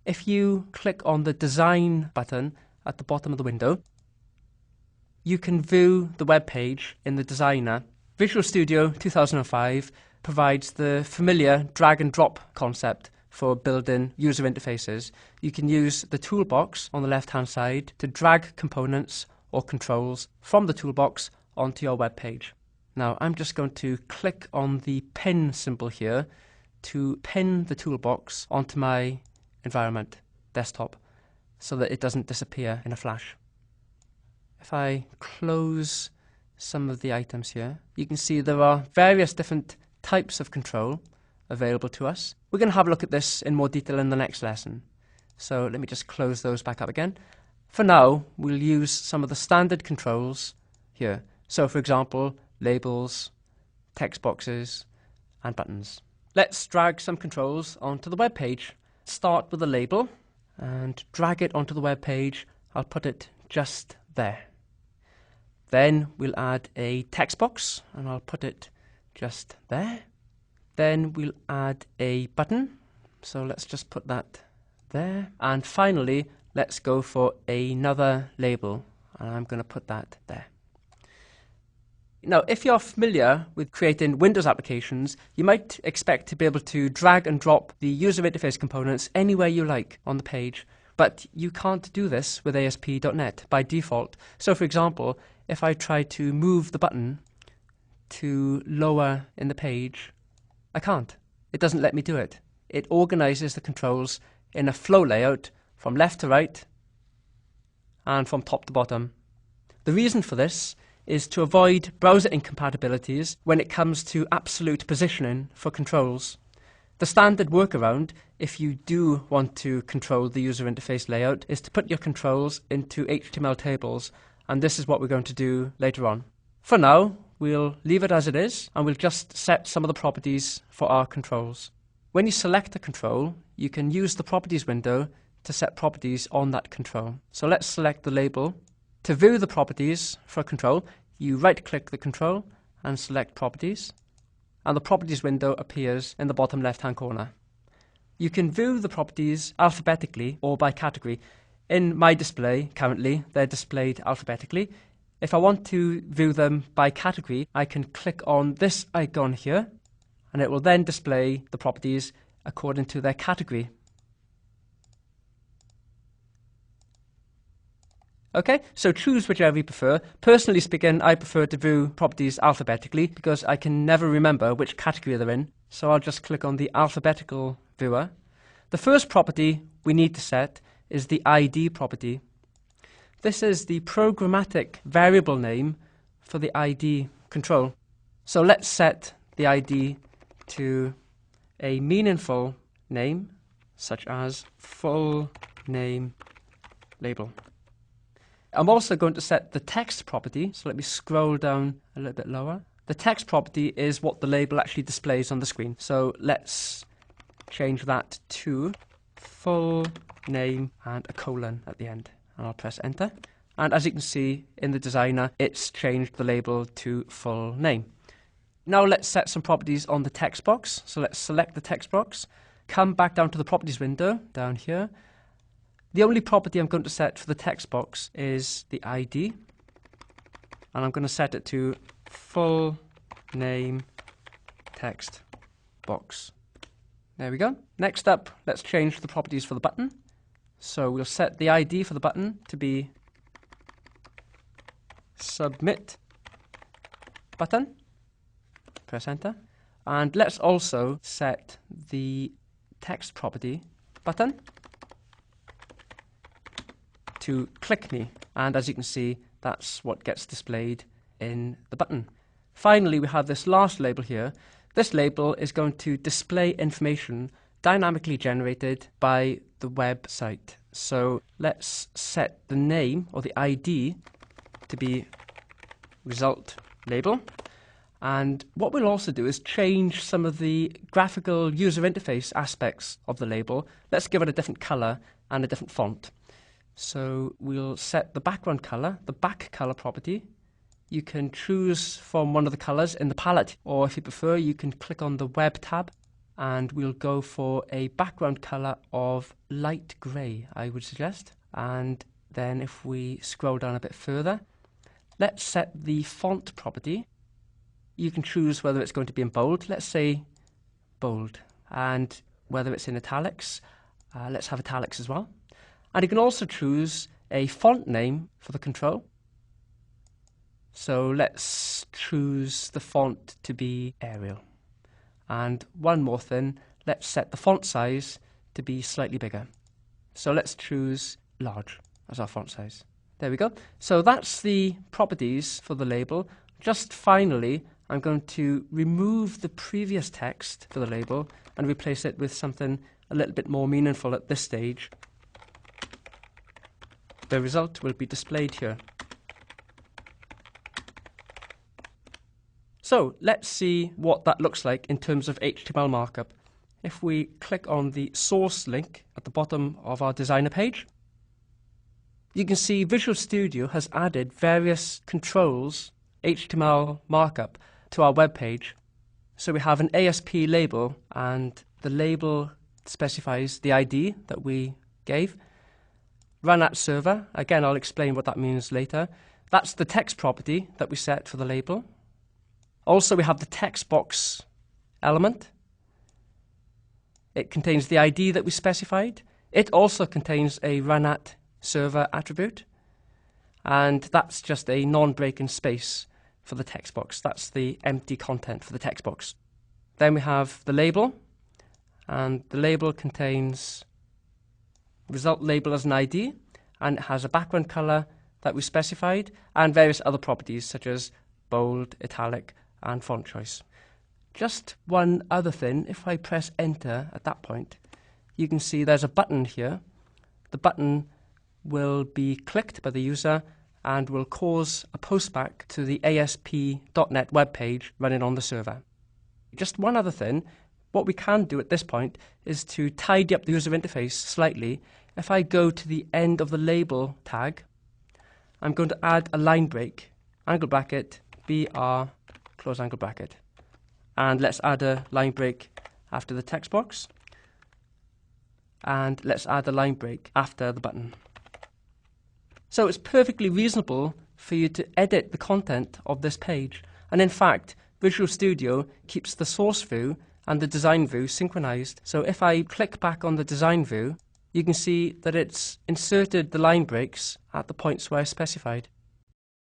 If you click on the Design button at the bottom of the window, you can view the web page in the Designer. Visual Studio 2005 provides the familiar drag and drop concept for building user interfaces. You can use the toolbox on the left-hand side to drag components or controls from the toolbox onto your web page. Now I'm just going to click on the pin symbol here to pin the toolbox onto my environment desktop so that it doesn't disappear in a flash. If I close some of the items here, you can see there are various different types of control available to us. We're going to have a look at this in more detail in the next lesson. So let me just close those back up again. For now, we'll use some of the standard controls here. So for example, labels, text boxes, and buttons. Let's drag some controls onto the web page. Start with a label and drag it onto the web page. I'll put it just there. Then we'll add a text box and I'll put it just there. Then we'll add a button. So let's just put that there. And finally, let's go for another label. And I'm going to put that there. Now, if you're familiar with creating Windows applications, you might expect to be able to drag and drop the user interface components anywhere you like on the page. But you can't do this with ASP.NET by default. So for example, if I try to move the button to lower in the page, I can't. It doesn't let me do it. It organizes the controls in a flow layout from left to right and from top to bottom. The reason for this is to avoid browser incompatibilities when it comes to absolute positioning for controls. The standard workaround, if you do want to control the user interface layout, is to put your controls into HTML tables, and this is what we're going to do later on. For now, we'll leave it as it is, and we'll just set some of the properties for our controls. When you select a control, you can use the Properties window to set properties on that control. So let's select the label. To view the properties for a control, you right-click the control and select Properties, and the Properties window appears in the bottom left-hand corner. You can view the properties alphabetically or by category. In my display, currently, they're displayed alphabetically. If I want to view them by category, I can click on this icon here, and it will then display the properties according to their category. Okay, so choose whichever you prefer. Personally speaking, I prefer to view properties alphabetically because I can never remember which category they're in. So I'll just click on the alphabetical viewer. The first property we need to set is the ID property. This is the programmatic variable name for the ID control. So let's set the ID to a meaningful name, such as full name label. I'm also going to set the text property, so let me scroll down a little bit lower. The text property is what the label actually displays on the screen. So let's change that to full name and a colon at the end. And I'll press enter. And as you can see in the designer, it's changed the label to full name. Now let's set some properties on the text box. So let's select the text box, come back down to the properties window down here. The only property I'm going to set for the text box is the ID, and I'm going to set it to full name text box. There we go. Next up, let's change the properties for the button. So we'll set the ID for the button to be submit button. Press enter. And let's also set the text property button to click me, and as you can see, that's what gets displayed in the button. Finally, we have this last label here. This label is going to display information dynamically generated by the website. So let's set the name or the ID to be result label, and what we'll also do is change some of the graphical user interface aspects of the label. Let's give it a different color and a different font. So we'll set the background color, the back color property. You can choose from one of the colors in the palette, or if you prefer, you can click on the web tab and we'll go for a background color of light grey, I would suggest. And then if we scroll down a bit further, let's set the font property. You can choose whether it's going to be in bold. Let's say bold. And whether it's in italics, let's have italics as well. And you can also choose a font name for the control. So let's choose the font to be Arial. And one more thing, let's set the font size to be slightly bigger. So let's choose large as our font size. There we go. So that's the properties for the label. Just finally, I'm going to remove the previous text for the label and replace it with something a little bit more meaningful at this stage. The result will be displayed here. So let's see what that looks like in terms of HTML markup. If we click on the source link at the bottom of our designer page, you can see Visual Studio has added various controls, HTML markup, to our web page. So we have an ASP label, and the label specifies the ID that we gave. Run at server, again I'll explain what that means later. That's the text property that we set for the label. Also we have the text box element. It contains the ID that we specified. It also contains a run at server attribute, and that's just a non-breaking space for the text box. That's the empty content for the text box. Then we have the label, and the label contains result label as an ID, and it has a background color that we specified, and various other properties such as bold, italic, and font choice. Just one other thing, if I press enter at that point, you can see there's a button here. The button will be clicked by the user and will cause a postback to the ASP.NET web page running on the server. Just one other thing, what we can do at this point is to tidy up the user interface slightly. If I go to the end of the label tag, I'm going to add a line break, angle bracket, BR, close angle bracket. And let's add a line break after the text box. And let's add a line break after the button. So it's perfectly reasonable for you to edit the content of this page. And in fact, Visual Studio keeps the source view and the design view synchronized. So if I click back on the design view, you can see that it's inserted the line breaks at the points where I specified.